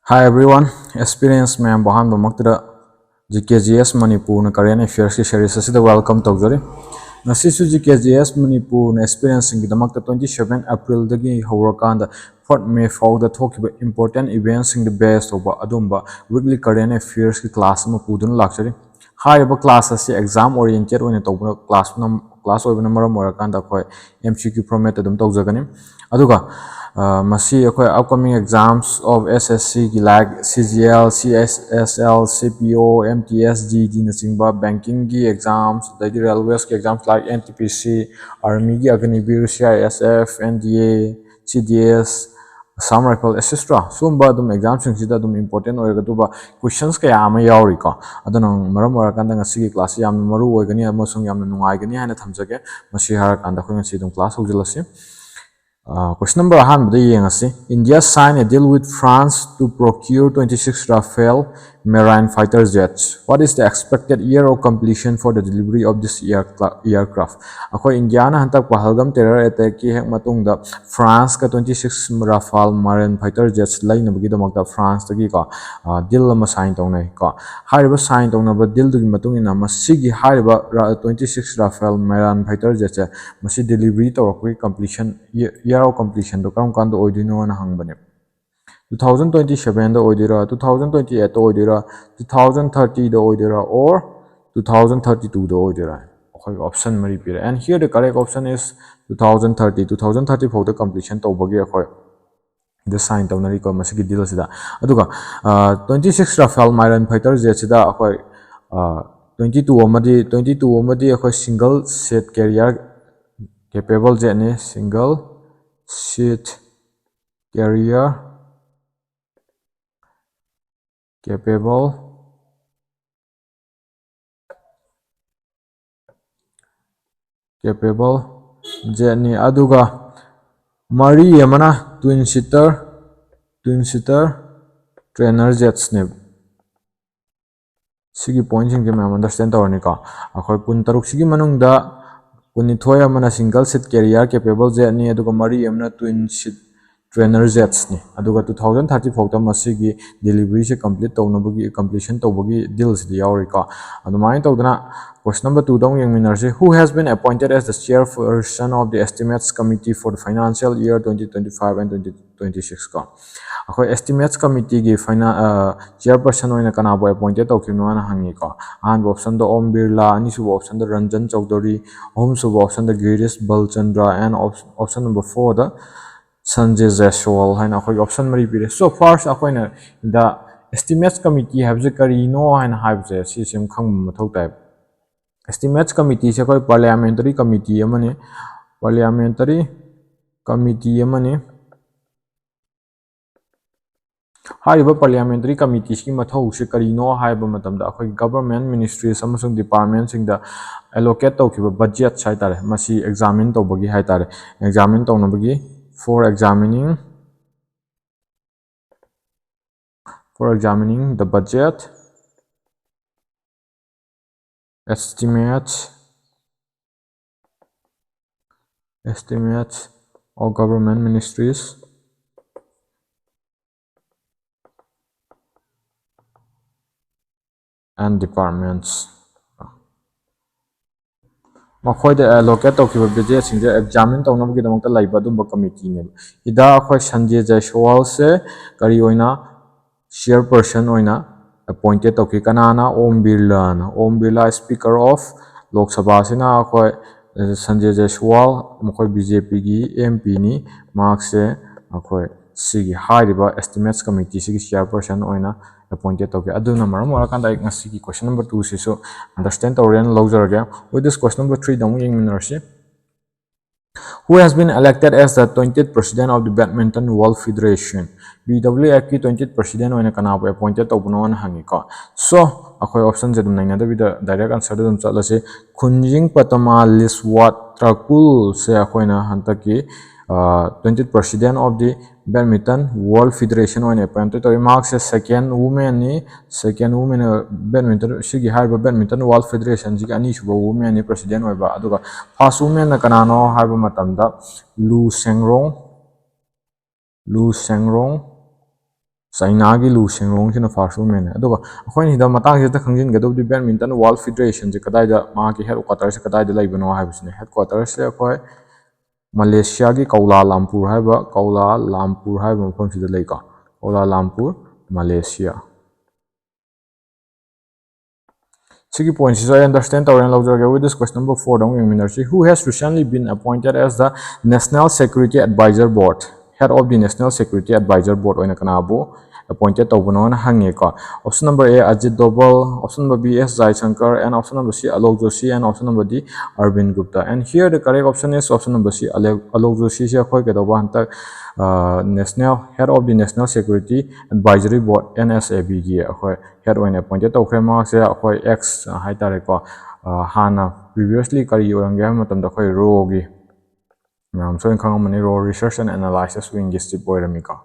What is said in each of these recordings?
Hi everyone, experience ma'am bahan bamakta GKGS Manipur na current affairs ki series asida welcome tawjari. Nasisu GKGS Manipur na experience ngi damakta 27 April dagi hawrakanda 4 May fawda thokiba important events ngi based oba adumba weekly current affairs ki class ma pudun lakchari. Hariba class asi exam oriented oina tawba class oibana maram orakanda khoi MCQ format adum tawjagani. Aduga masi akhoi upcoming exams of SSC ki like CGL, CSSL, CPO, MTS, GD na singba banking ki exams, the railways ki exams like NTPC, Army ki Agnibir, CISF, NDA, CDS, Assam Rifle, etc. Sumba dum exams singida dum important oirgaduba questions kaya ama yauri ko. Adonang maram orakanda ngasi ki class yam maru oigani amasung yam nungai gani hana thamjage masi harakanda khoi ngasi dum class hojilasi. Question number 1 India signed a deal with France to procure 26 Rafale marine fighter jets. What is the expected year of completion for the delivery of this aircraft? Akoi India na hantak pahalgam terror attack ki hek matung da France ka 26 Rafale marine fighter jets lai na bagi damak France tagi ka deal lama sign tong nai ka hariba sign tong na ba deal dugi matung ina masigi hariba 26 Rafale marine fighter jets masi delivery to completion year of completion do kam kan do oidino na hangbane 2027 do oidira 2028 do oidira 2030 do oidira or 2032 do oidira okay option mari pira and here the correct option is 2030 for the completion to bagi okay the sign to nari ko masigi deal sida aduga 26 Rafale marine fighter jet sida okay 22 amadi okay single seat carrier capable jet ne single seat carrier capable jet ni aduga mari yamana twin seater trainer jets ne sigi point sing me understand tawni ka akhoi pun taruk sigi manung da puni thoya mana single seat carrier capable jet ni aduga mari yamna twin seat trainer jets ni aduga 2030 phokta masigi delivery se complete tawnabugi completion tawbugi deals di yauri ka adumai tawdana question number 2 dong yengminar se who has been appointed as the chairperson of the estimates committee for the financial year 2025 and 2026 ka akhoi estimates committee gi chairperson oina kana bo appointed tawkimno na hangi ka an option do Om Birla ani su option do Ranjan Chowdhury home su option do Girish Balchandra and option number 4 the Sanjay Jaiswal haina akhoi option mari pire so first akhoi the estimates committee have the kari no haina have the system khang mathau type estimates committee se koi parliamentary committee amani hariba parliamentary committees ki mathau se karino haiba matamda akhoi government ministries amasung departments sing da allocate tawkiba budget sai tare masi examine tawbagi hai tare examine tawnabagi for examining the budget estimates of government ministries and departments makhoi da allocate tawkiba budget sing da examine tawnabagi damakta laiba dumba committee ne ida akhoi Sanjay Jaiswal se kari oina chairperson oina appointed tawki kanana Om Birla speaker of Lok Sabha sina akhoi Sanjay Jaiswal makhoi BJP gi MP ni markse akhoi sigi hariba estimates committee sigi chairperson oina appointed tawki aduna maram orakanda ngasi ki question number 2 si so understand tawren lawjarage with this question number 3 damu yengminarsi who has been elected as the 20th president of the Badminton World Federation. BWF की 20th president होने का नाम appointed तो बनवान हंगी का. So अखोई option जब नहीं ना तो भी direct answer तो तुम चला से खुंजिंग पतमा लिस्वाट ट्रकुल से अखोई ना हंता की 20th president of the Badminton World Federation होने appointed तो remark से second woman badminton सिगी हाइबा badminton World Federation जी का नहीं शुभ woman ने president होगा अदुगा first woman ना कनानो हाइबा मतंदा Lu Sengrong China gi Lu Shenglong sina first woman aduga akhoi ni da matang se ta khangjin gadobdi badminton world federation je kadai da ma ki headquarter se kadai da laibano haibusne headquarter se akhoi Malaysia gi Kuala Lumpur haiba Kuala Lumpur haiba mafam sida leika Kuala Lumpur Malaysia Sigi point is I understand our lawyer with this question number 4 dong ministry who has recently been appointed as the National Security Advisor Board head of the National Security Advisor Board oina kanabo appointed to bono hange ka option number A Ajit Doval option number B S Jai Shankar and option number C Alok Joshi and option number D Arvind Gupta and here the correct option is option number C Alok Joshi se khoi ke doba hantak National Head of the National Security Advisory Board NSAB gi akhoi head oina appointed to krema se akhoi X hai tare ko hana previously kari orange matam da khoi ro gi nam so khang mani ro research and analysis wing gi step oiramika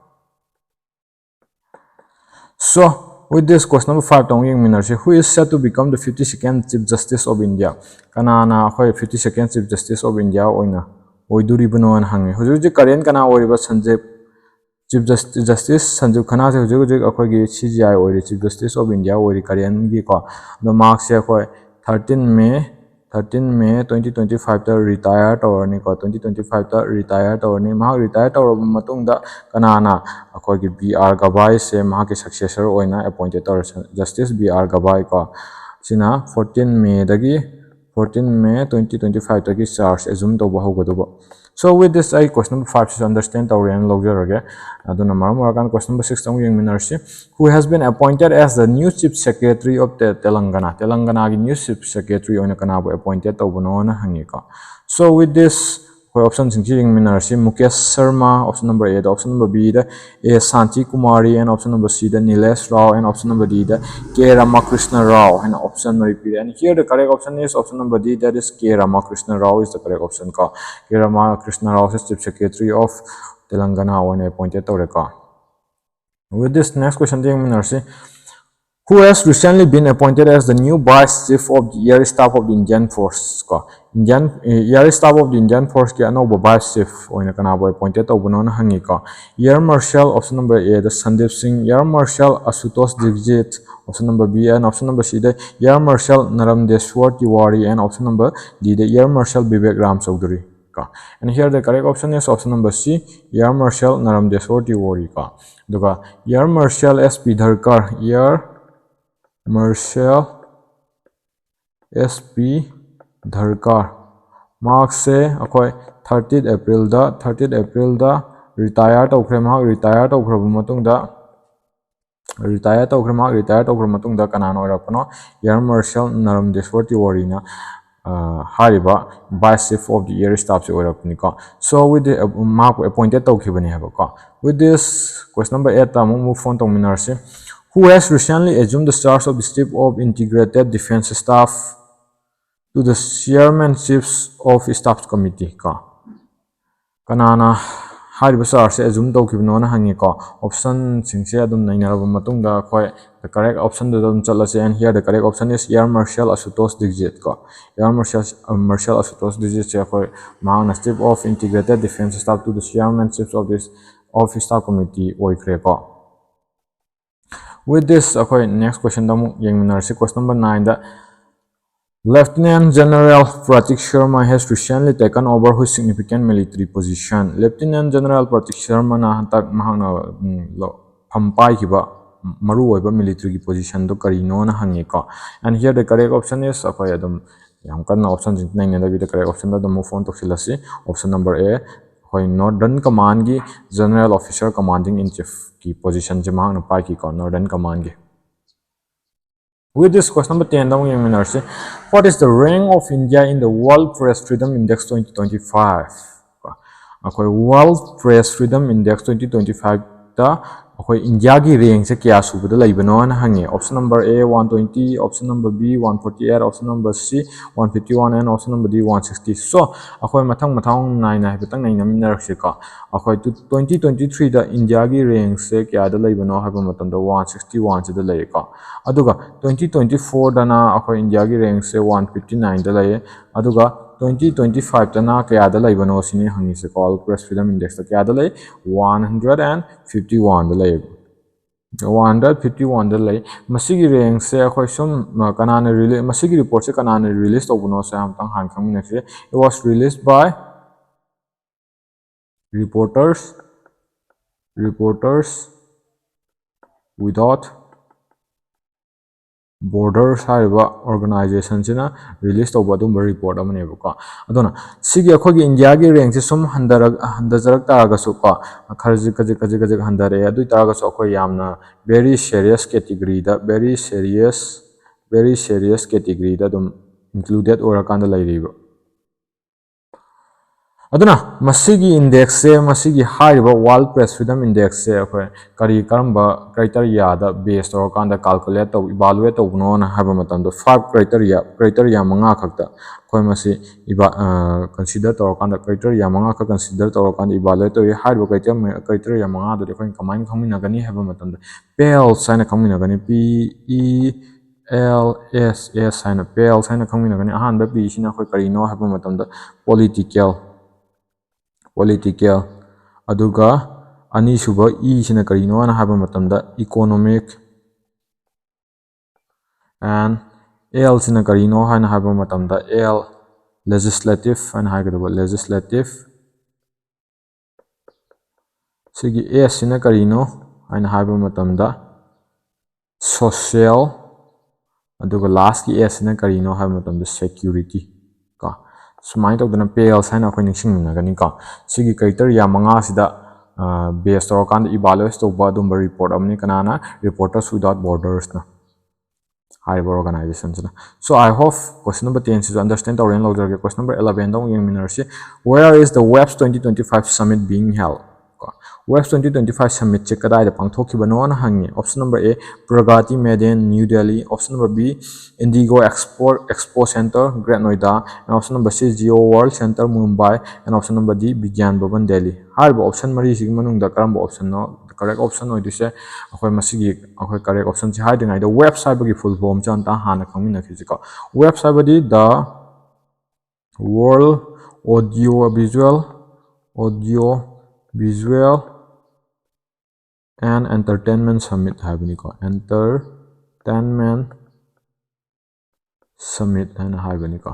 So, with this question number 5 tong yung minarsi, who is set to become the 52nd Chief Justice of India? Kana na ako'y 52nd Chief Justice of India oina. Oiduri bunuan hangi. Hujuji Korean kana oiriba Sanjay Chief Justice Sanjeev Khanna se hujuji ako'y gi CGI oiri Chief Justice of India oiri Korean gi ko. The marks se ako'y 13 May 2025 ta retire tawrni ko 2025 ta retire tawrni ma retire tawrab matung da kanana akoi gi BR Gabai se ma ki successor oina appointed tor Justice BR Gabai ko sina 14 May 2025 ta ki charge assume to ba hogodoba so with this I question number 5 is understand our and logger again aduna maram question number 6 tong yung minarsi who has been appointed as the new chief secretary of the Telangana gi new chief secretary oina kana bo appointed to bono na hangika so with this option singing minarsi Mukesh Sharma option number A option number B the A Santi Kumari and option number C the Nilesh Rao and option number D the K Ramakrishna Rao and option repeat and here the correct option is option number D that is K Ramakrishna Rao is the correct option ka K Ramakrishna Rao is chief secretary of Telangana when appointed to reka with this next question the minarsi who has recently been appointed as the new Vice Chief of the Air Staff of the Indian Force. Air Staff of the Indian Force ke anoba Vice Chief oina kanabo appointed to bunon hangi ka. Air Marshal option number A the Sandeep Singh, Air Marshal Asutosh Dikshit, option number B and option number C the Air Marshal Naramdeshwar Tiwari and option number D the Air Marshal Vivek Ram Chaudhary. And here the correct option is option number C Air Marshal Naramdeshwar Tiwari ka. Duga Air Marshal SP Dharkar Air Marshal SP Dharkar mark se akoi 30th April da retire to krema retire to matung da retire to matung da kanano rapano Air Marshal Naramdeshwar Tiwari na hariba Vice Chief of the Air Staff se orapnika so with the mark appointed to khibani haba with this question number 8 ta move on to minarse who has recently assumed the charge of the Chief of Integrated Defense Staff to the Chairmanship of Staff Committee ka kanana hariba charge se assume to khibno na hangi ka option singse adum nainaraba matung da khoi the correct option da dum chalase and here the correct option is Air Marshal Asutosh Dikshit ka Air Marshal Asutosh Dikshit se khoi maana Chief of Integrated Defense Staff to the Chairmanship of this Staff Committee oikre ka with this next question question number 9 the Lieutenant General Pratik Sharma has recently taken over his significant military position. Lieutenant General Pratik Sharma na hantak mahangna phampai kiba maru oiba military position do karino na hangika and here the correct option is adum yam kanna option jinai na the correct option da move on to silasi option number A Northern Command gi General Officer Commanding in Chief ki position jemang na pai ki ko Northern Command gi with this question number 10 dong yung minarsi what is the rank of India in the World Press Freedom Index 2025 World Press Freedom Index 2025 ta India gi rank se kya subada laibano na hangi option number A 120 option number B 148 option number C 151 and option number D 160 so mathang 9 betang 9 minarsi ka 2023 da India gi rank se kya da laibano haba matam da 161 se da lai ka aduga 2024 da na India gi rank se 159 da lai aduga 2025 ta na kaya da laibano sini hangi se call press freedom index ta kaya da lai 151 da lai 151 ꯗ ꯂꯩ ꯃꯁꯤꯒꯤ ꯔꯦꯡꯁꯦ ꯑꯩꯈꯣꯏ ꯁꯨꯝ ꯀꯅꯥꯅ release ꯃꯁꯤꯒꯤ ꯔꯤꯄꯣꯔꯠꯁꯦ ꯀꯅꯥꯅ release ꯇꯧꯕꯅꯣꯁꯦ ꯑꯝꯇꯪ ꯍꯥꯟꯅ ꯈꯪꯃꯤꯟꯅꯁꯤ it was released by reporters without borders ꯍꯥꯏꯔꯤꯕ ꯑꯣꯔꯒꯅꯥꯏꯖꯦꯁꯟꯁꯤꯅ ꯔꯤꯂꯤꯁ ꯇꯧꯕ ꯑꯗꯨꯝꯕ ꯔꯤꯄꯣꯔꯠ ꯑꯃꯅꯦꯕꯀꯣ ꯑꯗꯨꯅ ꯁꯤꯒꯤ ꯑꯩꯈꯣꯏꯒꯤ ꯏꯟꯗꯤꯌꯥꯒꯤ ꯔꯦꯡꯁꯦ ꯁꯨꯝ ꯍꯟꯊꯖꯔꯛ ꯇꯥꯔꯒꯁꯨ ꯀꯣ ꯈꯖꯤꯛ ꯍꯟꯊꯔꯛꯑꯦ ꯑꯗꯨ ꯑꯣꯏꯇꯥꯔꯒꯁꯨ ꯑꯩꯈꯣꯏ ꯌꯥꯝꯅ ꯚꯦꯔꯤ ꯁꯦꯔꯤꯌꯁ ꯀꯦꯇꯤꯒꯣꯔꯤꯗ ꯚꯦꯔꯤ ꯁꯦꯔꯤꯌꯁ ꯀꯦꯇꯤꯒꯣꯔꯤꯗ ꯑꯗꯨꯝ ꯏꯟꯀ꯭ꯂꯨꯗꯦꯠ ꯑꯣꯏꯔꯀꯥꯟꯗ ꯂꯩꯔꯤꯕ ꯑꯗꯨꯅ ꯃꯁꯤꯒꯤ ꯏꯟꯗꯦꯛꯁꯁꯦ ꯃꯁꯤꯒꯤ ꯍꯥꯏꯔꯤꯕ ꯋꯥꯔꯜ ꯄ꯭ꯔꯦꯁ ꯐ꯭रीडꯝ ꯏꯟꯗꯦꯛꯁꯁꯦ ꯑꯩꯈꯣꯏ ꯀꯔꯝꯕ ꯀ꯭ꯔꯥꯏꯇꯦꯔꯤꯌꯥꯗ ꯕꯦꯁ ꯇꯧꯔꯀꯥꯟꯗ ꯀꯥꯜꯀꯨꯂꯦꯠ ꯏꯚꯥꯂꯨꯑꯦꯠ ꯇꯧꯕꯅꯣꯅ ꯍꯥꯏꯕ ꯃꯇꯝꯗ 5 ꯀ꯭ꯔꯥꯏꯇꯦꯔꯤꯌꯥ 5 ꯈꯛꯇ ꯑꯩꯈꯣꯏ ꯃꯁꯤ ꯀꯟꯁꯤꯗꯔ ꯇꯧꯔꯀꯥꯟꯗ ꯀ꯭ꯔꯥꯏꯇꯦꯔꯤꯌꯥ 5 ꯈꯛ ꯀꯟꯁꯤꯗꯔ ꯇꯧꯔꯀꯥꯟꯗ ꯏꯚꯥꯂꯨꯑꯦꯠ ꯇꯧꯏ ꯍꯥꯏꯔꯤꯕ ꯀ꯭ꯔꯥꯏꯇꯦꯔꯤꯌꯥ 5ꯗꯨꯗꯤ ꯑꯩꯈꯣꯏꯅ ꯀꯃꯥꯏꯅ ꯈꯪꯃꯤꯟꯅꯒꯅꯤ ꯍꯥꯏꯕ ꯃꯇꯝꯗ ꯄꯦꯜꯁ ꯍꯥꯏꯅ ꯈꯪꯃꯤꯟꯅꯒꯅꯤ PELSS ꯍꯥꯏꯅ ꯄꯦꯜꯁ ꯍꯥꯏꯅ ꯈꯪꯃꯤꯟꯅꯒꯅꯤ ꯑꯍꯥꯟꯕ ꯄꯤꯁꯤꯅ ꯑꯩꯈꯣꯏ ꯀꯔꯤꯅꯣ ꯍꯥꯏꯕ ꯃꯇꯝꯗ ꯄꯣꯂꯤꯇꯤꯀꯦꯜ ꯑꯗꯨꯒ ꯑꯅꯤꯁꯨꯕ ꯏꯁꯤꯅ ꯀꯔꯤꯅꯣꯅ ꯍꯥꯏꯕ ꯃꯇꯝꯗ ꯏꯀꯣꯅꯣꯃꯤꯛ ꯑꯦꯟ ꯑꯦꯜꯁꯤꯅ ꯀꯔꯤꯅꯣ ꯍꯥꯏꯅ ꯍꯥꯏꯕ ꯃꯇꯝꯗ ꯂꯦꯖꯤꯁꯂꯦꯇꯤቭ ꯍꯥꯏꯅ ꯍꯥꯏꯒꯗꯕ ꯂꯦꯖꯤꯁꯂꯦꯇꯤቭ ꯁꯤꯒꯤ ꯑꯦꯁꯁꯤꯅ ꯀꯔꯤꯅꯣ ꯍꯥꯏꯅ ꯍꯥꯏꯕ ꯃꯇꯝꯗ ꯁꯣꯁꯤꯌꯦꯜ ꯑꯗꯨꯒ ꯂꯥꯁꯀꯤ ꯑꯦꯁꯁꯤꯅ ꯀꯔꯤꯅꯣ ꯍꯥꯏꯕ ꯃꯇꯝꯗ ꯁꯦꯀ꯭ꯌꯨꯔꯤꯇꯤ ꯀꯣ ꯁꯨꯃꯥꯏꯅ ꯇꯧꯗꯅ ꯄꯦꯜꯁ ꯍꯥꯏꯅ ꯑꯩꯈꯣꯏ ꯅꯤꯡꯁꯤꯡꯃꯤꯟꯅꯒꯅꯤꯀꯣ ꯁꯤꯒꯤ ꯀ꯭ꯔꯥꯏꯇꯦꯔꯤꯌꯥ 5ꯁꯤꯗ ꯕꯦꯁ ꯇꯧꯔꯀꯥꯟꯗ ꯏꯚꯥꯂꯨꯑꯦꯠ ꯇꯧꯕ ꯑꯗꯨꯝꯕ ꯔꯤꯄꯣꯔꯠ ꯑꯃꯅꯤ ꯀꯅꯥꯅ ꯔꯤꯄꯣꯔꯇꯔꯁ ꯋꯤꯗꯥꯎꯠ ꯕꯣꯔꯗꯔꯁꯅ ꯍꯥꯏꯔꯤꯕ ꯑꯣꯔꯒꯅꯥꯏꯖꯦꯁꯟꯁꯤꯅ so I hop question number 10 सिजु अंडरस्टैंड तौरेन लौजरगे क्वेश्चन नंबर 11 दो यंगमिनरसि where is the WAVES 2025 summit being held WAVES 2025 summit चे कदाइदा पांगथोखिबनो न हंगी option number A Pragati Maidan new Delhi option number B Indigo expo centre great Noida and option number C Jio world centre Mumbai and option number D Vigyan Bhawan Delhi हारिबो option मरी सिग मनुंगदा करंबो option नो correct option ओइदिसे अखोय मसिगी अखोय करेक्ट ऑप्शन से हाइदिङाइदा वेब्स हाइबगी फुल फॉर्म चे अंता हाना खंगमिनखिजिको वेब्स हाइबदी the World Audio Visual and Entertainment Summit हाइबनिको एंटरटेनमेंट समिट हैना हाइबनिको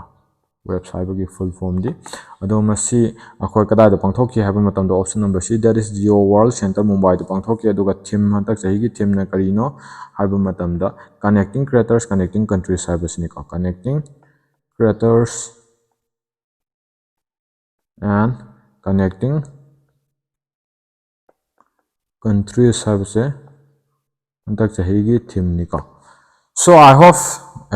वेब्स हाइबगी फुल फॉर्म दी अदो मसी अखोय कदाइदा पांगथोखि हाइबा मतमदा option number C that is Jio world centre Mumbai दा पांगथोखि अदुगा थीम हंतक चहीगी थीम ना करिनो हाइबा मतमदा कनेक्टिंग क्रिएटर्स कनेक्टिंग कंट्रीज हाइबसिनिको connecting creators and connecting countries हाइबसे हंतक चहीगी थीम निको so I hope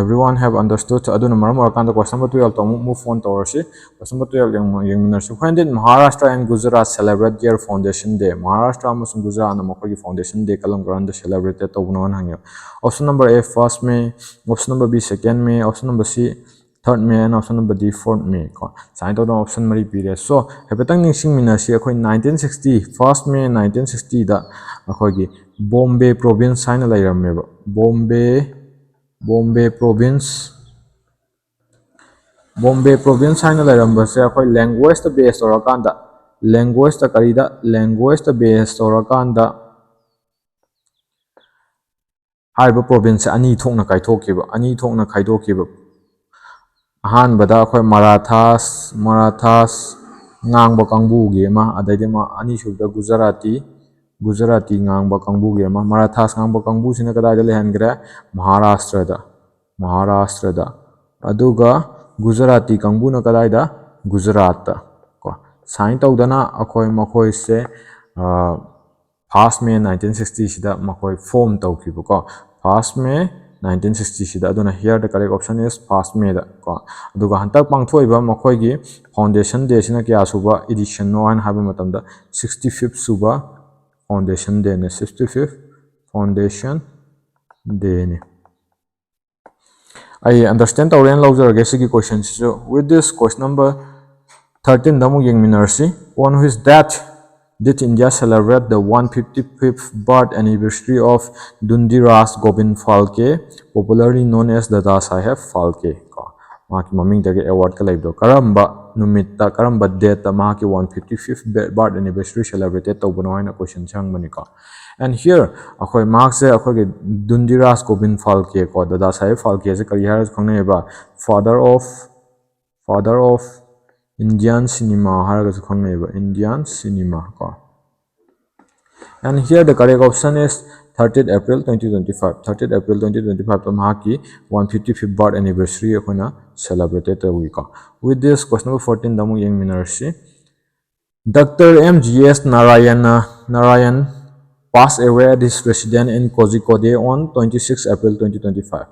everyone have understood aduna maram orakanda question number 12 to move on towards question number 12 yengminarsi when did Maharashtra and Gujarat celebrate their foundation day Maharashtra amasung Gujarat na makogi foundation day kalam grande celebrated tobno hangyo option number A 1st May option number B 2nd May option number C 3rd May and option number D 4th May ko sign to option mari pire so hebetang ningsing minasi akhoi 1960 1st May 1960 da akhoi gi Bombay province sign lairameba Bombay province haina lairambase akhoi language ta base torakanda language ta base torakanda haiba province ani thokna khaidokkiba ahanbada akhoi marathas ngangba kangbugi ma adaidi ma ani subda Gujarati ngangba kangbugi ma marathas ngangba kangbu sina kadaida lehangre Maharashtra da aduga Gujarati kangbu na kadaida Gujarat ko sign tawdana akhoi se 1st May 1960 sida makoi form tawkibu ko 1st May 1960 sida aduna here the correct option is 1st May da ko aduga hantak pangthoiba makoi gi foundation day sina kya suba edition no an haba matamda 65th suba foundation day ne 65th foundation day ne I understand tauren lawjarage sigi question so with this question number 13 damu yengminarsi on which date did India celebrate the 155th birth anniversary of Dundiras Govind Phalke popularly known as Dada Saheb Phalke maki maming dage award ka laibdo karamba numitta karamba date ta maki 155th birth anniversary celebrated tawbano haina question changmani ko And here akhoi mark se akhoi ge Dundiras Gobind Phalke ko Dada Saheb Phalke se kari har khangne ba father of Indian cinema har ga khangne ba Indian cinema ko. And here the correct option is 30th April 2025. 30th April 2025 to mahaki 155th birth anniversary akhona celebrated week. With this question number 14 damu yang minarsi Dr. MGS Narayan passed away at his residence in Kozhikode on 26 April 2025.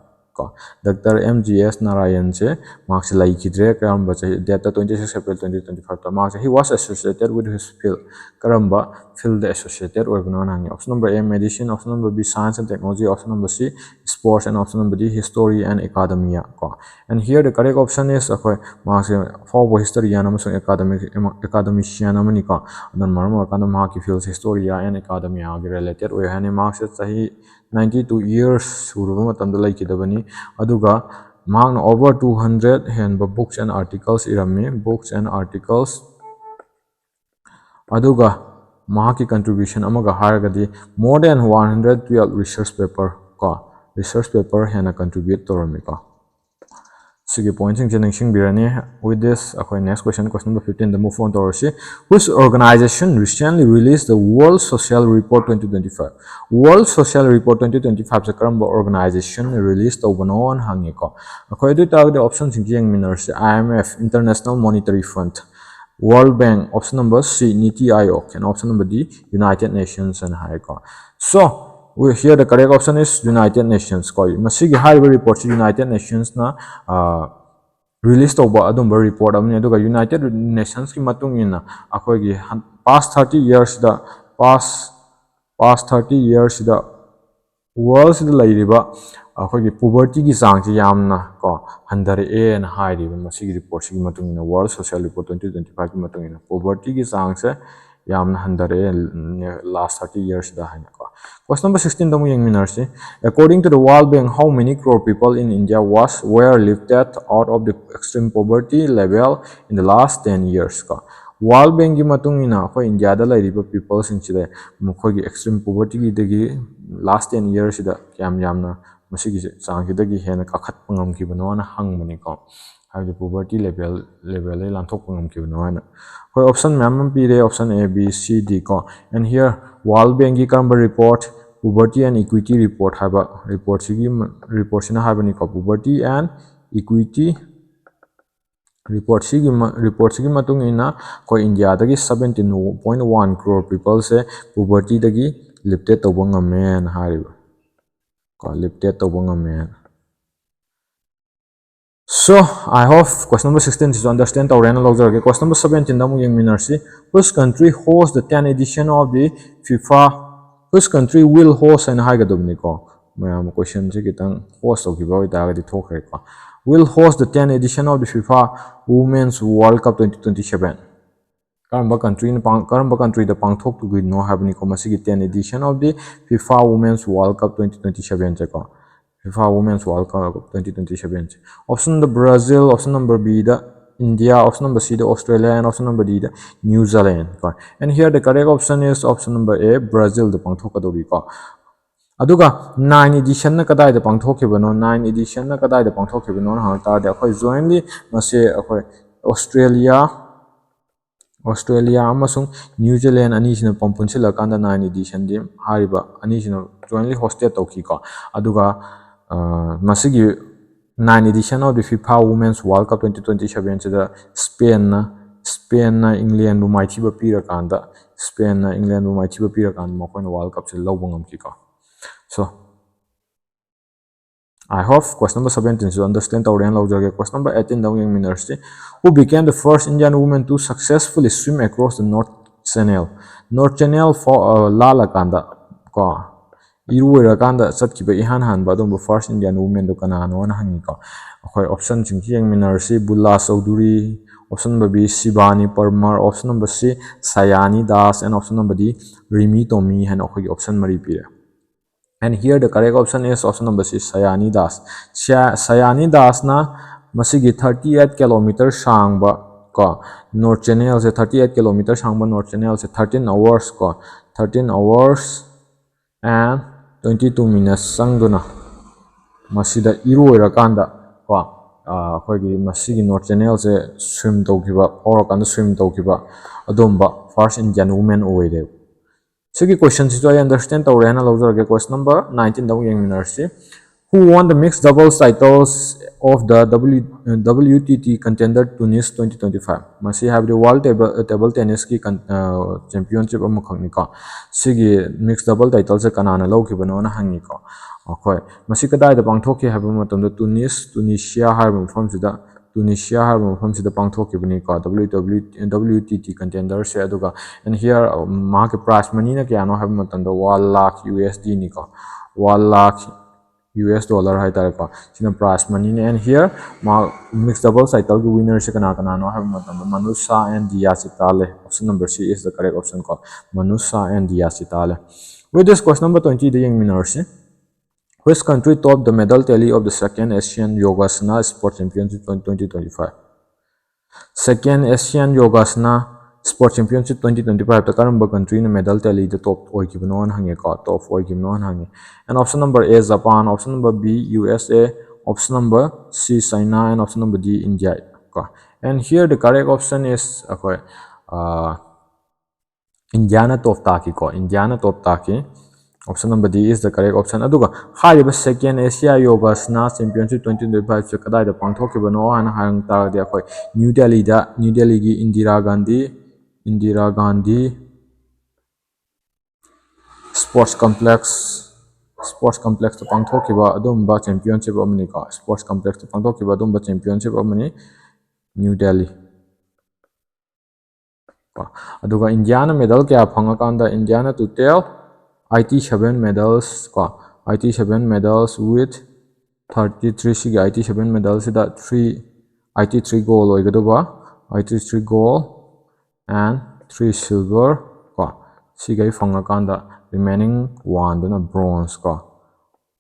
Dr. MGS Narayan se marks like hidre karamba date 26 April 2025 ta marks he was associated with his field karamba field associated or banana option number A medicine, option number B science and technology, option number C sports, and option number D history and academia. And here the correct option is marks for history and academician amani ko then marmo kana mark fields historia and academia related we hani marks sahi 92 years suruba matamda laikidabani aduga magna over 200 henba books and articles irami books and articles aduga mahaki contribution amaga haragadi more than 112 research paper hena contribute torami ko sige points in birani. With this next question number 15 the move on to our which organization recently released the World Social Report 2025. World Social Report 2025 se karamba organization released overnon hangi ko akhoi du tag the options jeng miners IMF International Monetary Fund, World Bank, option number C Niti Aayog, and option number D United Nations and high ko. So here the correct option is United Nations ko masigi high report United Nations na release toba adumba report amni aduga United Nations ki matung ina akhoi gi past 30 years da past 30 years da world sida lairiba akhoi gi poverty gi chang ji yamna ko handare en high ri masigi report sigi matung ina World Social Report 2025 ki matung ina poverty gi chang se yamna handare last 30 years da haina ko. Question number 16 damu yang minarsi according to the World Bank how many crore people in India were lifted out of the extreme poverty level in the last 10 years ko. World Bank gi matung ina ko India da lai riba people sing chide mukho gi extreme poverty gi degi last 10 years da yamna masigi chang gi degi hena kakhat pangam ki bano na hang mani ko the poverty level ai lanthok pangam ki bano na ko option ma'am pire option A B C D ko. And here World Bank gi karamba report poverty and equity report haba report sina haba ni ko poverty and equity report sigi matung ina ko India dagi 17.1 crore people se poverty dagi lifted to bangamen hariba ko lifted to bangamen. So I hope question number 16 is to understand our analog. Question number 17 damu yang minarsi which country hosts the 10th edition of the FIFA, which country will host and high gadubni ko mayam question se kitang host of giveaway dagadi thokre ko will host the 10th edition of the FIFA Women's World Cup 2027. Karamba country the pangthok to no have ni ko masigi 10th edition of the FIFA Women's World Cup 2027 je ko FIFA Women's World Cup 2027. Option number Brazil, option number B the India, option number C the Australia, and option number D the New Zealand. And here the correct option is option number A Brazil the pangthokadori ko. Aduga 9 edition na kadai the pangthokibano 9 edition na kadai the pangthokibano ha ta de akhoi jointly mase akhoi Australia amasung New Zealand ani sina pampunsila kanda 9 edition di hariba ani sina jointly hosted tawki ko aduga masigi 9 edition of the FIFA Women's World Cup 2027 se da Spain na England bu mai thiba pira kanda Spain na England bu mai thiba pira kanda mo koina World Cup se lobangam ki ko. So I hope question number 17 to understand our log. Question number 18 daw yung minarsi who became the first Indian woman to successfully swim across the North Channel for lala kanda ko iruira kanda satkiba ihan ba dong first Indian woman do kanano na hangi ko akhoi option chingki yang minarsi Bulla Chaudhuri, option number B Shivani Parmar, option number C Sayani Das, and option number D Rimi Tomi and akhoi option mari pire. And here the correct option is option number C Sayani Das. Sayani Das na masigi 38 km sangba ko North Channel se 38 km sangba North Channel se 13 hours ko 13 hours and 22 minutes sangduna masida iroirakanda ko akhoi masigi north channel se swim tawkiba aurokanda swim tawkiba adomba first Indian woman oire sigi question si I understand tawrena lawjarage question number 19 daw yengminarsi who won the mixed doubles titles of the WTT contender Tunis 2025 masi have the world table tennis ki championship amakhangni ko sigi mixed double title se kanana lawkibano na hangi ko akhoi masi kadai da pangthoki haba matam da Tunisia harba mafam sida Tunisia harba mafam sida pangthokibani ko WTT contender se aduga and here ma ke prize money na kya no haba matam da 1 lakh USD ni ko 1 lakh US dollar hai tare ko sina prize money ne and here ma mixed double title the winner se kana no have matam Manusa and Dia Chitale option number C is the correct option ko Manusa and Dia Chitale with this question number 20 the young minors which country topped the medal tally of the second Asian Yogasana Sport Championship 2025 second Asian Yogasana Sport Championship 2025 the karamba country in medal tally the top oikibno an hange ko top oikibno an hange and option number A Japan option number B USA option number C China and option number D India ko and here the correct option is Indiana top taki ko Indiana top taki option number D is the correct option aduga hariba second Asia Yogasana Championship 2025 se kadai da pangthokibano an hang tar de khoi New Delhi gi Indira Gandhi Sports Complex to pangthokiba adumba championship amani ka Sports Complex to pangthokiba adumba championship amani New Delhi aduga Indiana medal kya phangakanda Indiana total 87 medals ko 87 medals with 33 sigi 87 medals da 83 gold oigaduba 83 gold and 3 silver ko sigai phangakanda remaining one duna bronze ko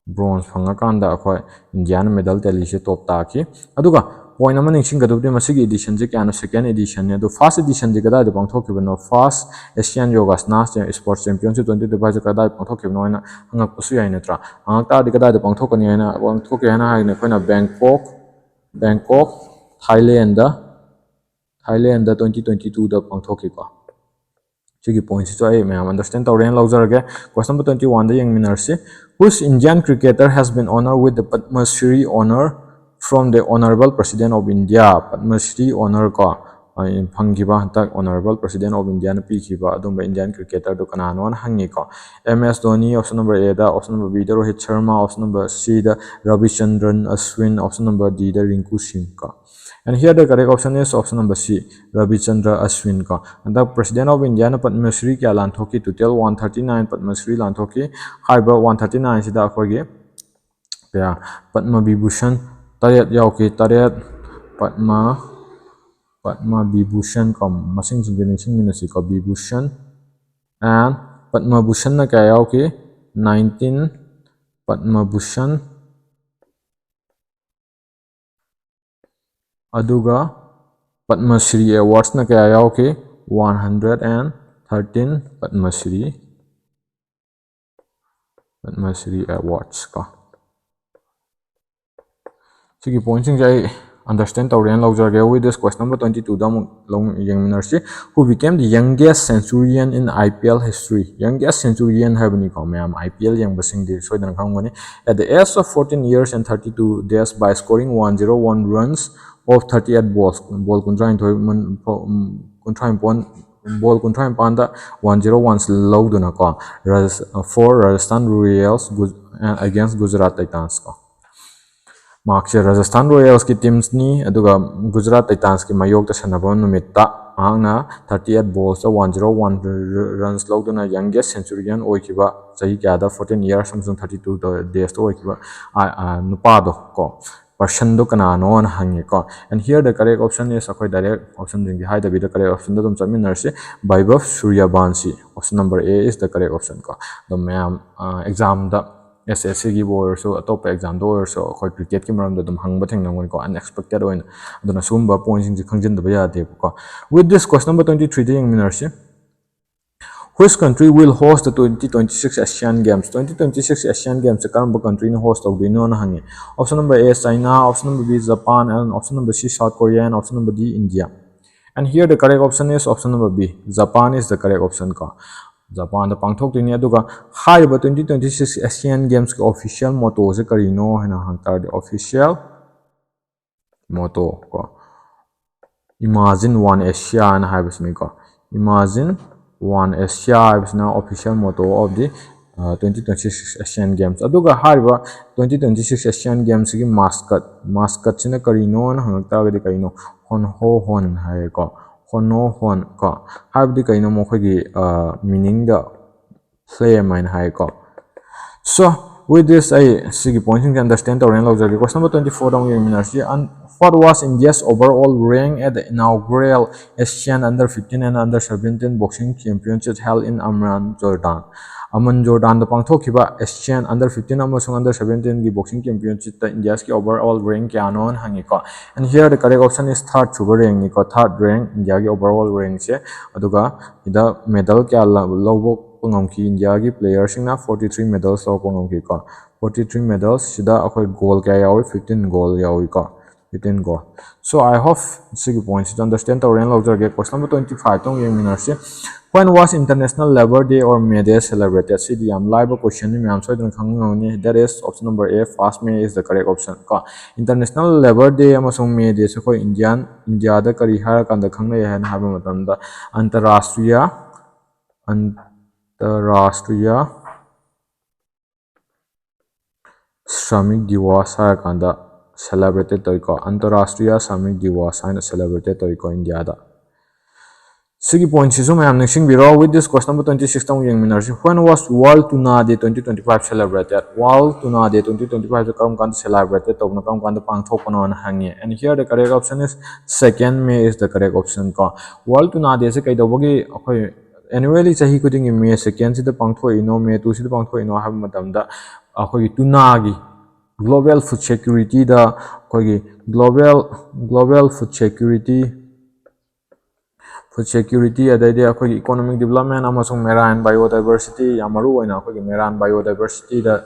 bronze phangakanda akhoi Indian medal tally se top ta ki aduga point ama ningsing gadubdi masigi edition je kyano second edition ne do first edition je kada de pangthokibano first Asian Yogasana Sports Championship 2025 je kada pangthokibano na hangak pusu yai natra hangak ta de kada de pangthokani na pangthoki na ha ne khoina Bangkok Thailand da 2022 da pangthoki ko sigi points so I may understand tawren lawjarage question number 21 the young minarsi whose Indian cricketer has been honored with the Padma Shri honor from the Honorable President of India Padma Shri honor ko phanggiba hantak Honorable President of India na pikhiba adumba Indian cricketer do kanano an hangi ko MS Dhoni option number A da option number B da Rohit Sharma option number C da Ravichandran Ashwin option number D da Rinku Singh ko and here the correct option is option number C Ravichandra Ashwin ko and the President of India na Padma Shri kya lanthoki total 139 Padma Shri lanthoki haiba 139 sida akhoi kya Padma Vibhushan taret yauki taret Padma Vibhushan ko masing sing minasi ko Vibhushan and Padma Bhushan na kya yauki 19 Padma Bhushan aduga Padma Shri awards na kaya yauki 113 Padma Shri awards ka sigi points jai understand tawren lawjarage with this question number 22 da long young minarsi who became the youngest centurion in IPL history youngest centurion habani ko ma'am IPL young basing di soidan khangoni at the age of 14 years and 32 days by scoring 101 runs of 38 balls ball kuntrain panda 101 lawduna ko for Rajasthan Royals against Gujarat Titans ko Markse Rajasthan Royals ki teams ni aduga Gujarat Titans ki mayok ta sanaba numitta angna 38 balls to 101 runs lawduna youngest centurion oikiba chahi kya da 14 years samsung 32 days to oikiba nupa do ko person do kana no an hangi ko and here the correct option is akhoi direct option ding hi the correct option da dum chamin narse Vaibhav Suryavanshi option number A is the correct option ko the ma'am exam da SSC gi bo so atop exam do so khoi cricket ki maram da dum hangba theng nangoni ko unexpected oina aduna sumba points ji khangjin da ya de ko with this question number 23 the young minarsi Which country will host the 2026 Asian Games? 2026 Asian Games se karamba country na host tawdino na hangi. Option number A China, option number B Japan, and option number C South Korea, and option number D India. And here the correct option is option number B. Japan is the correct option ka. Japan da pangthok tini aduga hariba 2026 Asian Games ke official motto se karino hena hantar the official motto ko. Imagine one Asia na haibasni ko. Imagine one Asia is now official motto of the 2026 Asian Games. Aduga hariba 2026 Asian Games ki mascot sina karino na hangta gadi karino hon ho hon hai ko hono hon ko haribdi karino mo khogi meaning the flame and hai ko. So with this I see pointing to understand the range. Question number 24 dong yung minarsi and what was India's overall rank at the inaugural Asian Under-15 and Under-17 boxing championships held in Amman, Jordan? Amman, Jordan the pangthokiba Asian Under-15 amasung Under-17 ki boxing championship ta India's ki overall rank kya non hangi ko. And here the correct option is third chuba rank ni ko. Third rank India ki overall rank se aduga ida medal kya lobo pangomki India ki players singna 43 medals lo pangomki ko. 43 medals sida akhoi goal kya yawi 15 goal yawi ko. 15 goal. So I hope sigi points to understand the rank log get question number 25 tong yung minarsi. When was International Labor Day or May Day celebrated? CD am live question ni am so idun khangni that is option number A 1st May is the correct option ka. International Labor Day amasung May Day se khoi India da kari har kan da khangnai han haba matam da antarashtriya Shramik Divas har kan da celebrated toiko Antarashtriya Shramik Divas haina celebrated toiko India da. Sigi points is I am nixing biro with this question number 26 tong yang minarsi. When was World Tuna Day 2025 celebrated? World Tuna Day 2025 karam kan celebrated to na karam kan pangthok pano na hangi. And here the correct option is 2nd May is the correct option ka. World Tuna Day se kai dobogi akhoi annually chahi kuding May 2nd sida pangthoi no May 2 sida pangthoi no hab matam da akhoi tuna gi global food security da akhoi global food security adai akhoi economic development amasung marine biodiversity yamaru oina akhoi marine biodiversity da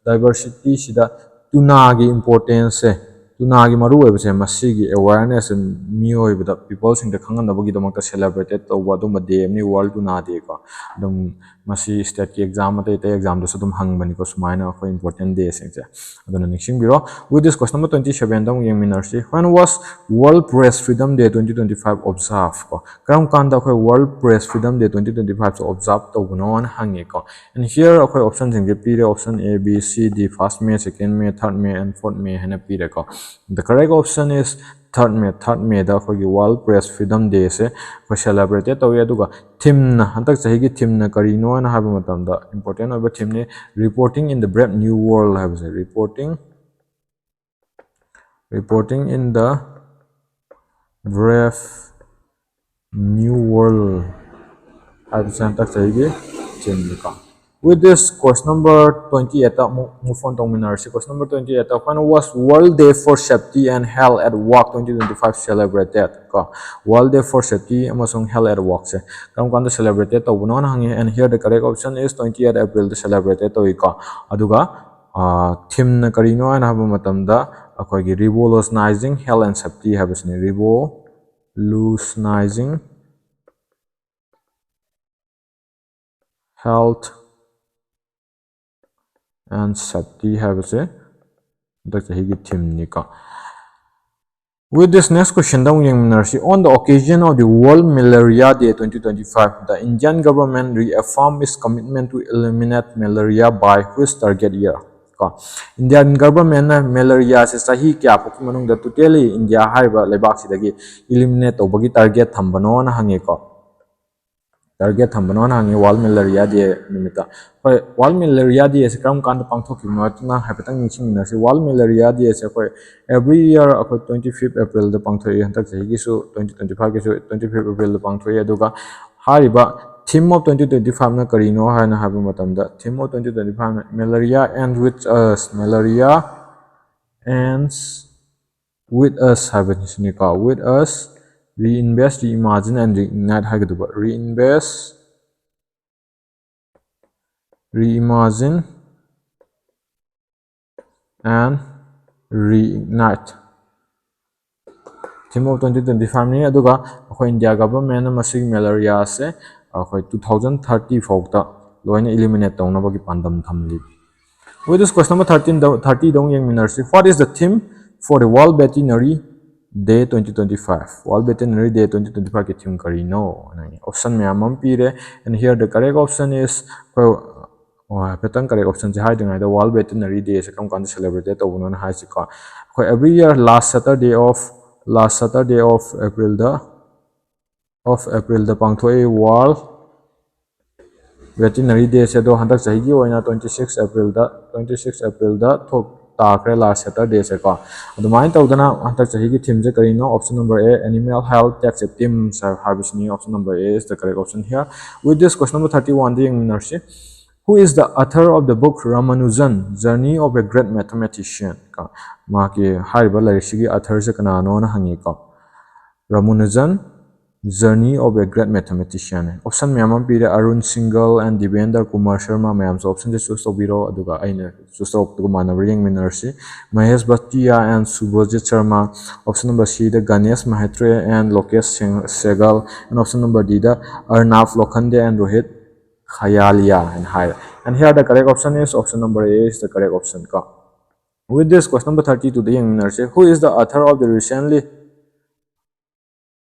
diversity sida tuna gi importance se tuna gi maru oibase masigi awareness mioi bida people sing da khangan da bagi damak celebrated to wadu ma day ni world tuna day ko dum masi state ki exam ate exam do sudum hang bani ko sumaina akhoi important day sing se aduna nixing biro with this question number 27 dong yang minarsi when was World Press Freedom Day 2025 observed ko karam kanda akhoi World Press Freedom Day 2025 so observe to gunon hangi ko and here akhoi option sing ge pire option A B C D 1st May 2nd May 3rd May and 4th May hana pire ko the correct option is 3rd May da akhoi World Press Freedom Day se ko celebrated to aduga theme na hantak chahi gi theme na kari no na haba matam da important oba theme ni reporting in the brave new world have say reporting in the brave new world have hantak chahi gi theme ka. With this question number 28 move on to minarsi question number 28 when was World Day for Safety and Health at Work 2025 celebrated ka World Day for Safety amasung Health at Work se kam kan celebrated to bunon hangi and here the correct option is 28 April the celebrated to ka aduga theme na karino na haba matam da akhoi gi revolutionizing health and safety habasni revolutionizing health and safety have say that higi theme ni ka. With this next question dong yang minarsi on the occasion of the World Malaria Day 2025 the Indian government reaffirmed its commitment to eliminate malaria by which target year ka Indian government na malaria se sahi kya pok manung da totally India haiba lebak sidagi eliminate obagi target thambano na hangi ko target thambano na hangi World Malaria Day nimita hoi World Malaria Day se kam kan pangthok no na hapetang nixing na si World Malaria Day se hoi every year akoi 25th April da pangthoi hantak chahi gi su 2025 gi su 25th April da pangthoi aduga hariba theme of 2025 na karino haina haba matam da theme of 2025 na malaria ends with us haba ni ka with us reinvest reimagine and reignite haigaduba reinvest reimagine and reignite theme of 2025 ni aduga akhoi India government masig malaria se akhoi 2030 fawta loina eliminate tawna bagi pandam thamli. With this question number 30 dong yang minarsi, what is the theme for the World Veterinary Day 2025? World Veterinary Day 2025 ke theme kari no. Option me amam pire, and here the correct option is petang correct option je hai dengai the World Veterinary Day se kam kan celebrate to bunon hai chika. Every year last Saturday of April the pangthoi World Veterinary Day se do handak chahi gi oina 26 April da thok ta kre last Saturday se ka adumain tawdana handak chahi gi theme je kari no. Option number A, animal health tax team sa habisni. Option number A is the correct option here. With this question number 31 the nurse, who is the author of the book Ramanujan Journey of a Great Mathematician? Ka ma ki hariba lairisi gi author se kana no na hangi ka Ramanujan Journey of a Great Mathematician. Option mayam pire Arun Singhal and Divendra Kumar Sharma mayam so option choose to biro aduga aina choose to manabri yang minarsi Mahesh Bhatia and Subhajit Sharma. Option number C the Ganesh Mahatre and Lokesh Segal, and option number D the Arnav Lokhande and Rohit Khayalia and higher. And here the correct option is option number A is the correct option ka. With this question number 32 the yang minarsi, who is the author of the recently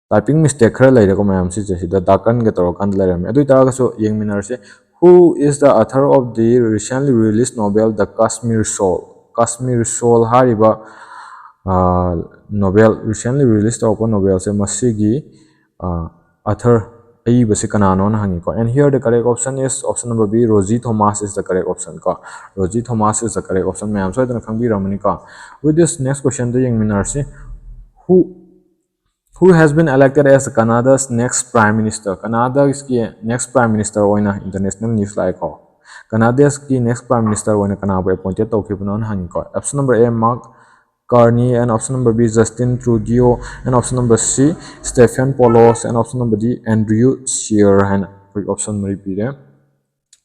typing mistake khara laire ko mayam si je da dakan ge toro kan laire me adu ta so yeng minar se who is the author of the recently released novel The Kashmir Soul hariba novel recently released open novel se masigi author ai basi kanano na hangi ko. And here the correct option is option number B, Rosie Thomas is the correct option ka. Rosie Thomas is the correct option mayam so idana khangbi ramani ka. With this next question the yeng minar se who has been elected as Canada's next Prime Minister? Canada's next Prime Minister oina international news like ho. Canada's next Prime Minister oina Canada appointed to keep on hanging ko. Option number A, Mark Carney, and option number B, Justin Trudeau, and option number C, Stephen Polos, and option number D, Andrew Scheer. And option repeat.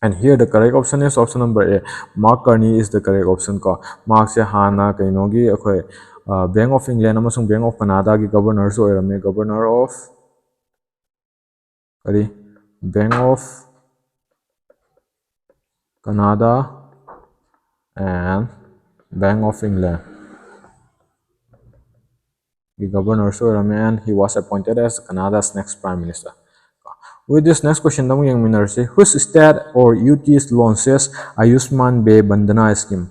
And here the correct option is option number A, Mark Carney is the correct option ko. Mark se hana kainogi akhoi Bank of England amasung Bank of Canada ki governor so erame governor of Bank of Canada and Bank of England the governor so erame, and he was appointed as Canada's next Prime Minister. With this next question damu yang minar se whose state or UT's launches Ayushman Be Bandhana scheme?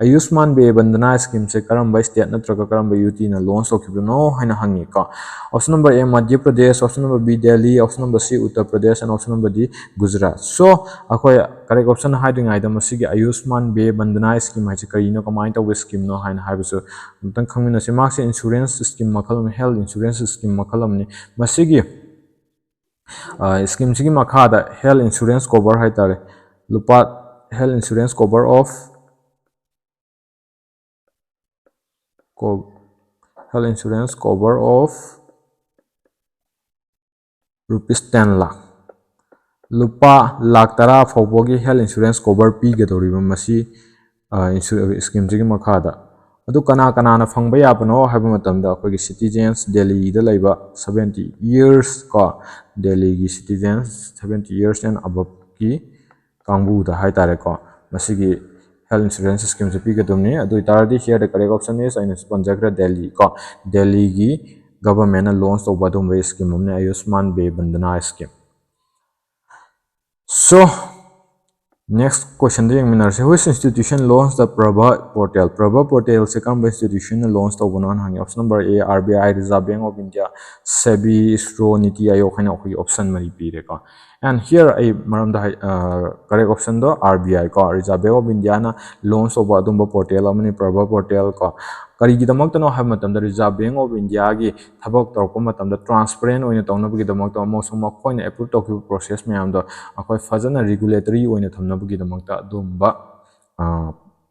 Ayushman Be Bandhana scheme se karamba state natraga karamba UT na launch okibro no haina hangi ka. Option number A, Madhya Pradesh, option number B, Delhi, option number C, Uttar Pradesh, and option number D, Gujarat. So akhoi correct option haiding aida masigi Ayushman Be Bandhana scheme hai kari no kamai ta scheme no haina haibasu mutang khangmina se marks insurance scheme makhalam health insurance scheme makhalam ni masigi scheme sigi makhada health insurance cover hai tare lupa health insurance cover of health insurance cover of rupees 10 lakh lupa lakh tara fawbogi health insurance cover pi ge doriba masi scheme sigi makhada adu kana na phangba yapano haiba matamda akhoi citizens Delhi da laiba 70 years ka Delhi gi citizens 70 years and above ki kangbu da hai tare ko masigi health insurance scheme se pi ge domni adu itardi here the correct option is aina sponjagra Delhi ko Delhi gi government na launch to badum scheme omne Ayushman Be Bandhana scheme. So next question the minar se which institution launched the Prabha portal se kam institution launched to bonon hangi. Option number A, RBI Reserve Bank of India, SEBI, ISRO, Niti Aayog haina option mari pi re ka. And here a maram da correct option do RBI ko Reserve Bank of India na launch to badum portal amani Prabha portal ko kari gi damak no ha matam da Reserve Bank of India gi thabak torko matam da transparent oina tawna gi damak to mo sum khoi approve to ki process mayam do akhoi fajana regulatory oina thamna gi damak ta dumba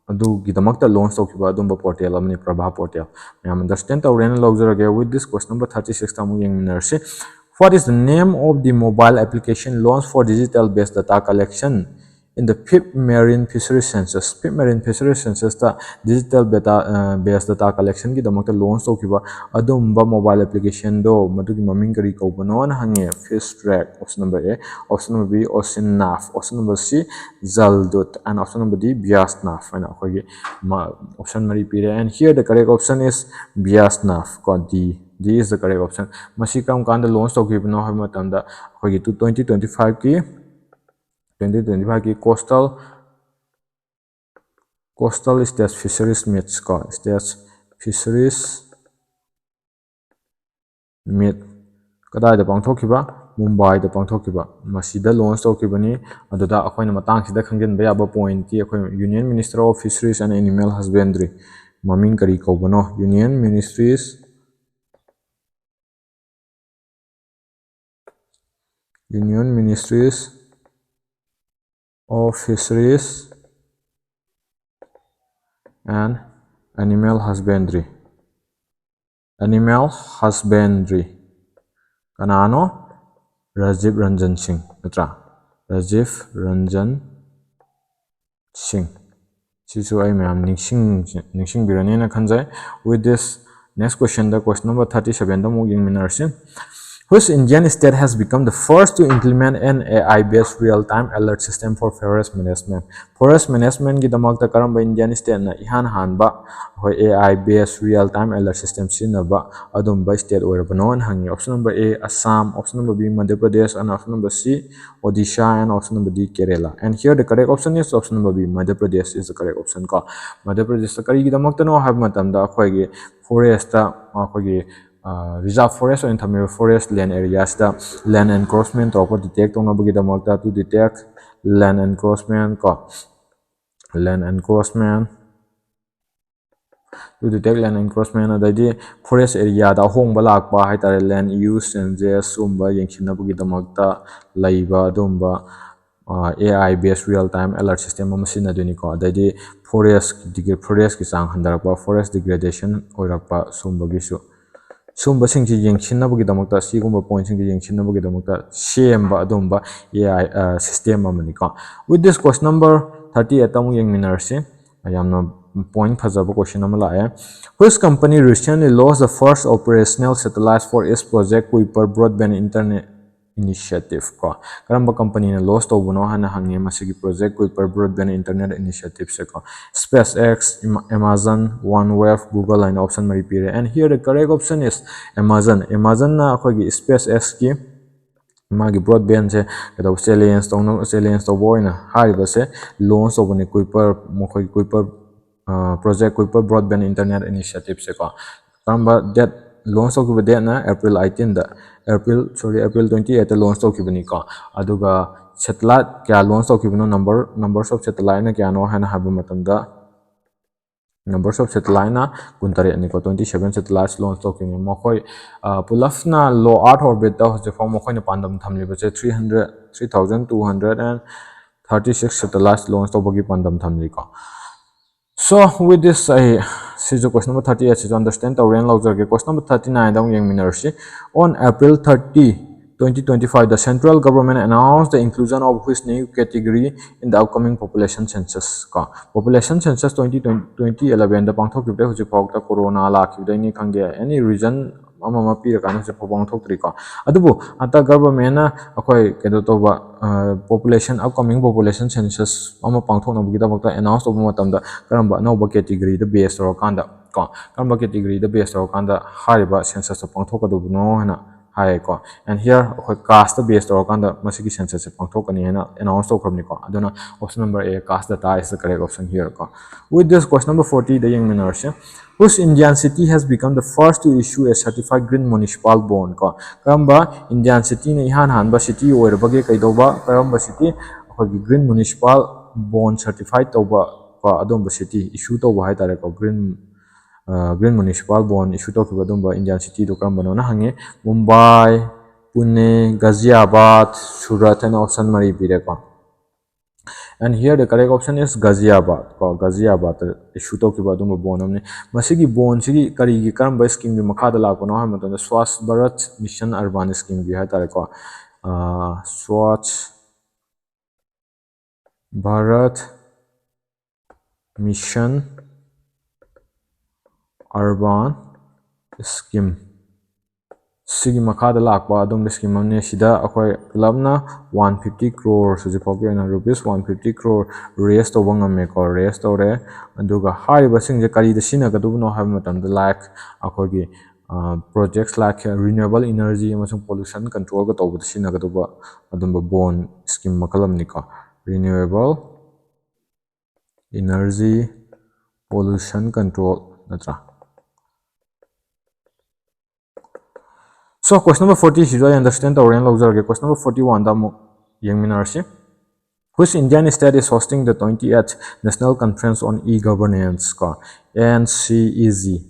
adu gi damak ta launch to ki ba dumba portal amani Prabha portal mayam understand to ren logzer ge. With this question number 36 tamu yang minar se what is the name of the mobile application launched for digital based data collection in the fifth marine fisheries census. Fifth marine fisheries census ta digital data based data collection ki damakta launch tawkiba adumba mobile application do madugi maming kari kawbano na hange fish track option number A, option number B oceanaf, option number C zaldut, and option number D biasnaf and akhoi option mari pire. And here the correct option is biasnaf ko D is the correct option. Masi kam kanda launch tawkibano ha matamda akhoi 2025 ki coastal state fisheries meets ko state fisheries meet kadai da pangthokiba Mumbai da pangthokiba masida launch tawkibani aduda akhoina matang sida khangin ba yaba point ki akhoi Union Minister of Fisheries and Animal Husbandry maming kari kawbano Union Ministries of Fisheries and Animal Husbandry kanano Rajiv Ranjan Singh natra Rajiv Ranjan Singh sisu ai ma'am ningsing birani na khanjai. With this next question the question number 37 da mu yengminarsi. Which Indian state has become the first to implement an AI-based real-time alert system for forest management? Forest management ki damakta karamba Indian state na ihan hanba AI-based real-time alert system sinaba adumba state oirabano an hangi. Option number A Assam, option number B Madhya Pradesh, and option number C Odisha, and option number D Kerala. And here the correct option is option number B Madhya Pradesh is the correct option ko. Madhya Pradesh ta kari ki damakta no have matamda akhoi forest ta akhoi reserve forest or in forest land areas da land encroachment or detect on to detect land encroachment adadi forest area da hongba lakpa haitare land use changes umba yengsinabagi damakta laiba dumba AI based real time alert system masina duni ko adadi forest ki sang handarakpa forest degradation oirakpa sumbagi su sumba singji yengsinabagi damakta sigumba point singji yengsinabagi damakta shemba adumba AI system amani ko. With this question number 38 amu yengminarsi ayamna point phajaba question amala ay. Which company recently launched the first operational satellites for its project Kuiper broadband internet initiative ko karamba company na launch tawbuno hana hangi masigi project Kuiper broadband internet initiative se ko SpaceX, Amazon, OneWeb, Google and option mari pire. And here the correct option is Amazon na akhoi SpaceX ki magi broadband se kado challenge to boy na hariba se launch tawbani Kuiper project Kuiper broadband internet initiative se ko karamba that launch tawkiba date na April 18 da April 28 launch tawkibani ko aduga satellite kya launch tawkibano numbers of satellite na kya no hana habu matamda numbers of satellite na kuntare ani ko 27 satellites launch tawkini mokhoi pulafna low earth orbit da hoje form mokhoi na pandam thamli bache 3236 satellites launch tawbagi pandam thamli ko. So with this question number 38 is to understand the rain log. Question number 39 on April 30, 2025, the central government announced the inclusion of which new category in the upcoming population census. Population census 2011 the pangthok kibde huji phok corona la kibde ni khangge any reason ama pira kan se phobang thok tri ko adubu ata government na akhoi kedo to ba population upcoming population census ama pangthok na bugida bakta announce to matamda karamba no ba category the base ro kanda ko karamba category the base ro kanda hariba census to pangthok adu no hana hai ko. And here akhoi caste the base ro kanda masigi census se pangthok ani hana announce to khamni ko aduna option number A caste data is the correct option here ko. With this question number 40 the young minors which Indian city has become the first to issue a certified green municipal bond ko karamba Indian city ne ihan hanba city oirabage kaidoba karamba city akhoi green municipal bond certified toba ko adom city issue toba hai tare ko green municipal bond issue to adom Indian city to karamba no na hange Mumbai, Pune, Ghaziabad, Surat and option mari pire ko. And here the correct option is Ghaziabad. Ghaziabad issue to kiba dum bon amne masigi bon sigi kari gi karamba scheme bi makha da la ko no ha maton Swachh Bharat Mission Urban scheme gi ha tare ko Swachh Bharat Mission Urban Scheme sigi makhada lakpa adum scheme amne sida akhoi labna 150 crore suji phoki na rupees 150 crore raise to bangam me ko raise to re aduga hariba singje kari da sina gadu no have matam da like akhoi gi projects like renewable energy amasung pollution control ga to sina gadu ba adum ba bond scheme makalam ni ko renewable energy pollution control natra. So question number 40 is I understand the original observer. Question number 41 the young minarsi. Which Indian state is hosting the 28th National Conference on E-Governance ko NCEZ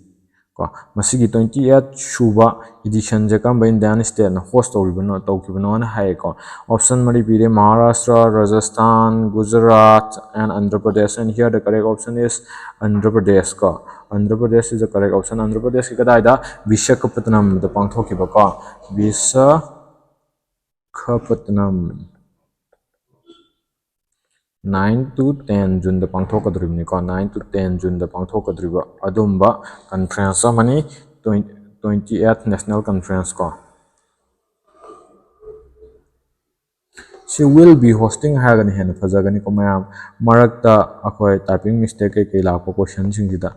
ko masigi 28th shuba edition je kamba Indian state na host tawkibano na hai ko option mari pire Maharashtra, Rajasthan, Gujarat and Andhra Pradesh, and here the correct option is Andhra Pradesh ko. Andhra Pradesh is the correct option. Andhra Pradesh ki kadai da Visakhapatnam the pangthokiba ko Visakhapatnam 9 to 10 June the pangthokadribni ko 9 to 10 June the pangthokadriba adumba conference amani 28th national conference ko she will be hosting hagani hen phajagani ko mayam marakta akhoi typing mistake ke la ko question sing da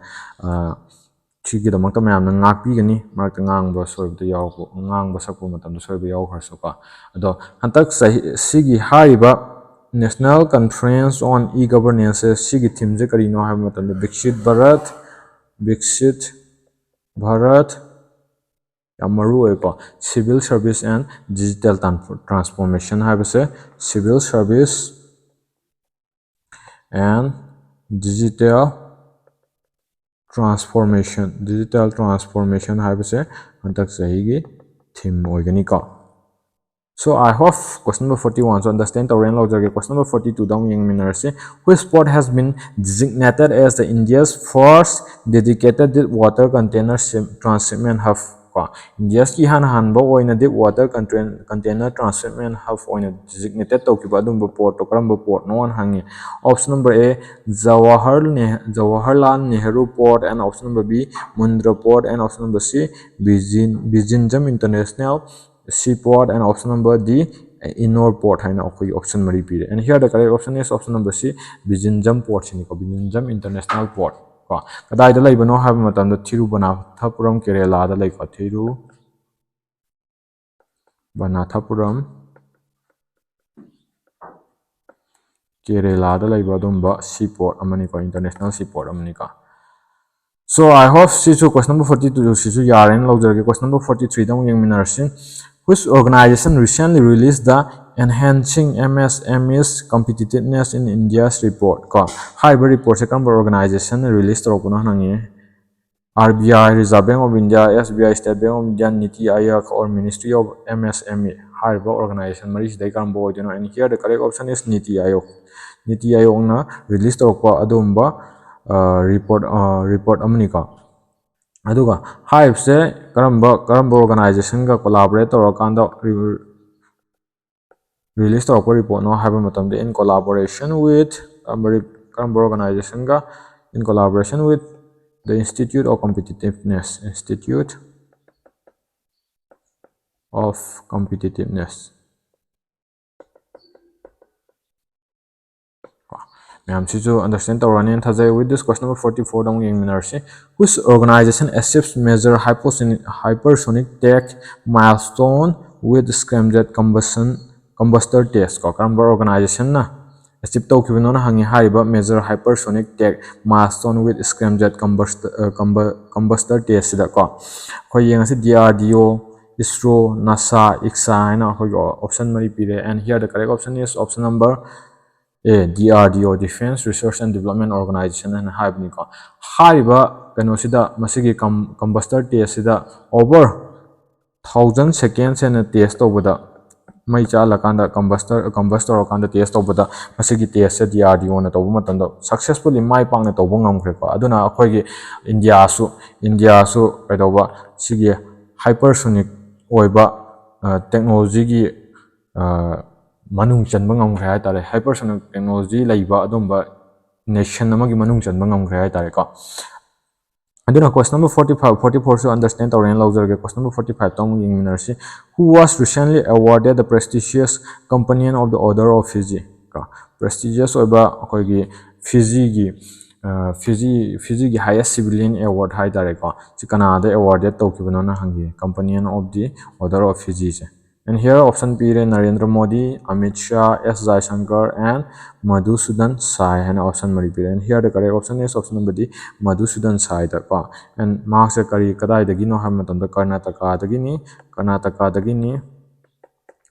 chigi da makta mayam na ngakpi gani marakta ngang ba soib da yaw ko ngang ba sakpu matam da soib yaw kharso ka ado hantak sigi hariba National Conference on E-Governance sigi theme je kari no ha matam da Viksit Bharat Yamaru ko civil service and digital transformation ha base civil service and digital transformation ha base hantak sahi gi theme oigani ka. So I hope question number 41 so understand the original logic. Question number 42 down young miners which sport has been designated as the India's first dedicated deep water container transshipment hub. India's ki han bo oina deep water container transshipment hub oina designated to kiba dum port to karamba port no one hangi. Option number A Jawaharlal Nehru Port, and option number B Mundra Port, and option number C Vizhinjam International Seaport, and option number D Innor Port haina option mari pire, and here the correct option is option number C Vizhinjam Port sini ko Vizhinjam International Port ko kadai da laiba no have matam da Thiruvananthapuram Kerala da lai ko Thiruvananthapuram Kerala da laiba dumba seaport amani ko international seaport amani ka. So I hope question number 42 sisu yaren logjarage. Question number 43 dang yang minarsin which organization recently released the Enhancing MSME's Competitiveness in India's report ko haiba report se kamba organization release toro kuno nangi RBI, Reserve Bank of India, SBI, State Bank of India, Niti Aayog or Ministry of MSME haiba organization mari sidai kamba oidino, and here the correct option is Niti Aayog. Niti Aayog na release toro ko adumba report amani ka aduga hive se karamba organization ga collaborate toro kanda release toro ko report no have matam de in collaboration with karamba organization ga in collaboration with the Institute of Competitiveness Ma'am, to understand the running with this question number 44 down in Minarsi, which organization achieves measure hypersonic tech milestone with scramjet combustor test ko karamba organization na achieve to kibino na hangi haiba measure hypersonic tech milestone with scramjet combustor test da ko khoi yang si DRDO ISRO NASA ICSA na khoi option mari pire, and here the correct option is option number A DRDO Defense Research and Development Organization and haibni ko haiba kano sida masigi combustor test sida over 1000 seconds and test obada mai chala kanda combustor kanda test obada masigi test se DRDO na tobu matanda successfully mai pang na tobu ngamkhre ko aduna akhoi gi India su kaidoba sigi hypersonic oiba technology gi manung chanba ngamkhre hai tare hypersonic technology laiba adumba nation amagi manung chanba ngamkhre hai tare ko aduna question number 45 44 so understand tawren lawjarge question number 45 tamu yingminarsi who was recently awarded the prestigious companion of the order of Fiji ka prestigious oba akoigi Fiji gi Fiji gi highest civilian award hai tare ko chi Canada awarded tawkibano na hangi companion of the order of Fiji se. And here option P re Narendra Modi, Amit Shah, S. Jaishankar, and Madhusudan Sai. And option Mari P. And here the correct option is option number D, Madhusudan Sai. And marks the Kari Kadai the Gino Hamaton the Karnataka the Guinea, Karnataka the Guinea.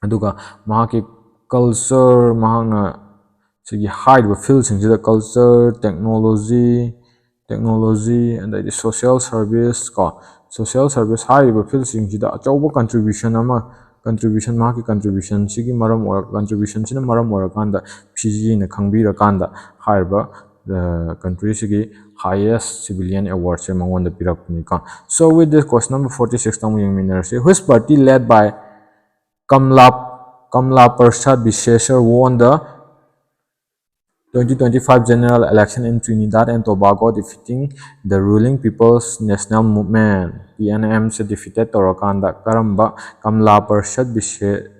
Aduga Mahaki culture Mahana Sigi hide with fields into the culture, technology, and the social service. Social service hide with fields into the Achobo contribution contribution market contribution sigi maram or contribution sina maram or kanda PG na khangbira kanda harba the country sigi highest civilian award se mangwan the pirakni ka. So with this question number 46 tamu yung minersi which party led by Kamla Persad Bisesar won the 2025 general election in Trinidad and Tobago, defeating the ruling People's National Movement (PNM) se defeated Torakanda Karamba Kamla Persad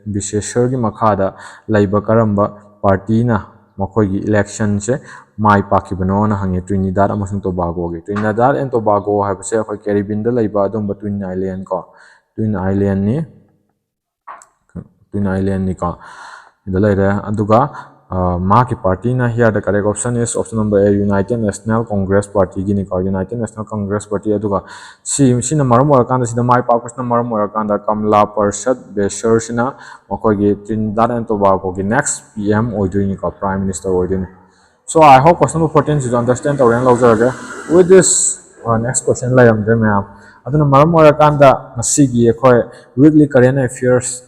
Bisesar gi makhada laiba Karamba party na makhoi election se mai pakibano na hangi Trinidad amasung Tobago gi Trinidad and Tobago habse akhoi Caribbean da laiba adumba twin island ko twin island ni ka idalaire aduga Maki party na here the correct option is option number A, United National Congress Party gini ka United National Congress Party aduga sina maram orakanda sida mai pakus na maram orakanda Kamla Persad Bisesar sina makoi gi Trinidad and Tobago gi next PM oiduni ka Prime Minister oiduni. So I hope question number 14 you understand tawren lawjarage with this next question layamde ma'am aduna maram orakanda masigi ekhoi weekly current affairs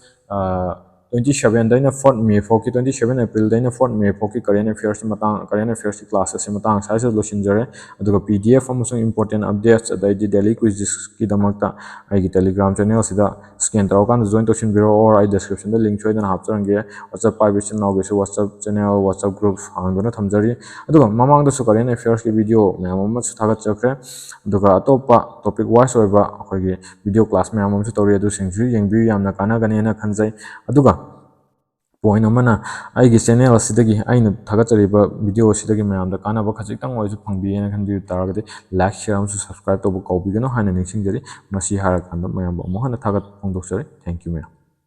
27 daina 4 May foki 27 April daina 4 May foki current affairs classes se matang size losinjare aduga PDF amusung important updates adaidi daily quizzes ki damakta ai gi telegram channel sida scan tawkan join to biro or I description da link choidan hapcharange WhatsApp private now base WhatsApp channel WhatsApp group hangona thamjari aduga mamang da su current affairs ki video ma'am amma su thagat chakre aduga atopa topic wise oiba akogi video class ma'am amma su tori adu singju yengbi yamna kana gane na khanjai aduga point amana aigi channel asidagi aina thagachariba video asidagi mayamda kanaba khajitang oisu phangbi ena khanbi taragadi like share amsu subscribe tobu kaubigano hana ningsingjari masi harakanda mayamba mohana thagat phangdoksari. Thank you ma'am.